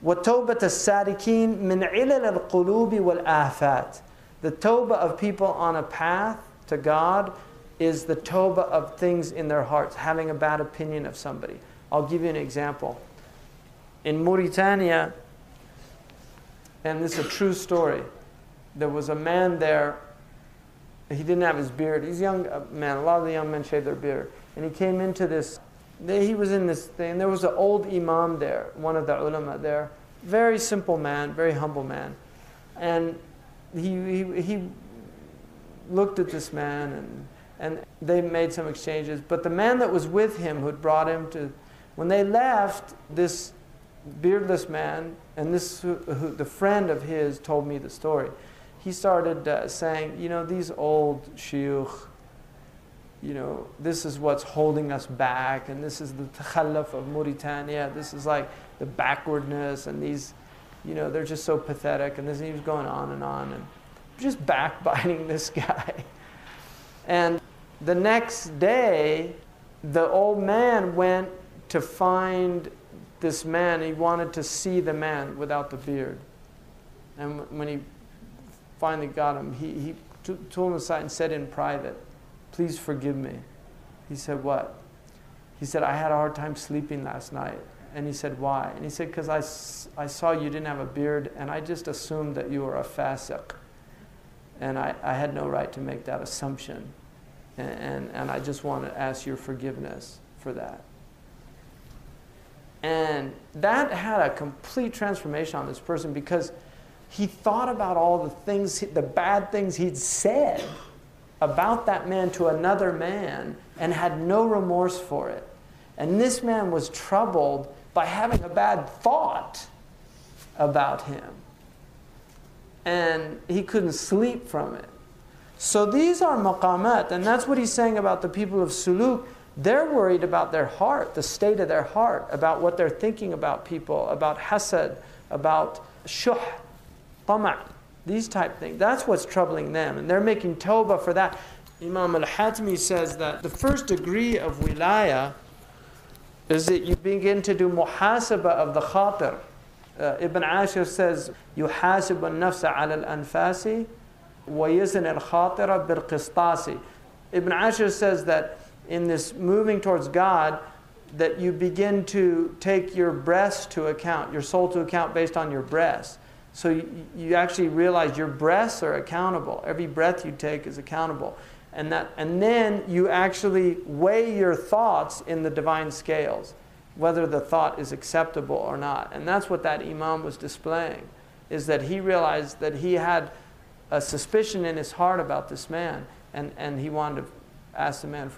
وَتَوْبَةَ السَّارِكِينَ مِنْ عِلَلِ الْقُلُوبِ وَالْآفَاتِ. The tawbah of people on a path to God is the tawbah of things in their hearts, having a bad opinion of somebody. I'll give you an example. In Mauritania, and this is a true story, there was a man there. He didn't have his beard. He's a young man. A lot of the young men shave their beard. And he came into this, he was in this thing. There was an old imam there, one of the ulama there. Very simple man, very humble man. And he looked at this man, and they made some exchanges. But the man that was with him, who'd brought him to, when they left, this beardless man, and the friend of his told me the story. He started saying, you know, these old shuyukh, you know, this is what's holding us back, and this is the takhalluf of Mauritania. This is like the backwardness, and these, you know, they're just so pathetic. And he was going on, and just backbiting this guy. And the next day, the old man went to find this man. He wanted to see the man without the beard. And when he finally got him, he took him aside and said in private, "Please forgive me." He said, "What?" He said, "I had a hard time sleeping last night." And he said, "Why?" And he said, "Because I saw you didn't have a beard, and I just assumed that you were a fasiq. And I had no right to make that assumption. And I just want to ask your forgiveness for that." And that had a complete transformation on this person, because he thought about all the things, the bad things he'd said about that man to another man, and had no remorse for it. And this man was troubled by having a bad thought about him. And he couldn't sleep from it. So these are maqamat, and that's what he's saying about the people of suluk. They're worried about their heart, the state of their heart, about what they're thinking about people, about hasad, about shuh, tama', these type things. That's what's troubling them, and they're making tawbah for that. Imam al-Hatmi says that the first degree of wilaya is that you begin to do muhasabah of the khatir. Ibn Ashir says, يُحَاسِبُ النَّفْسَ عَلَى الْأَنفَاسِ وَيَزْنِ الْخَاطِرَ بِالْقِسْطَاسِ. Ibn Ashir says that in this moving towards God, that you begin to take your breasts to account, your soul to account based on your breasts. So you actually realize your breaths are accountable. Every breath you take is accountable. And then you actually weigh your thoughts in the divine scales, whether the thought is acceptable or not. And that's what that imam was displaying, is that he realized that he had a suspicion in his heart about this man, and he wanted to ask the man for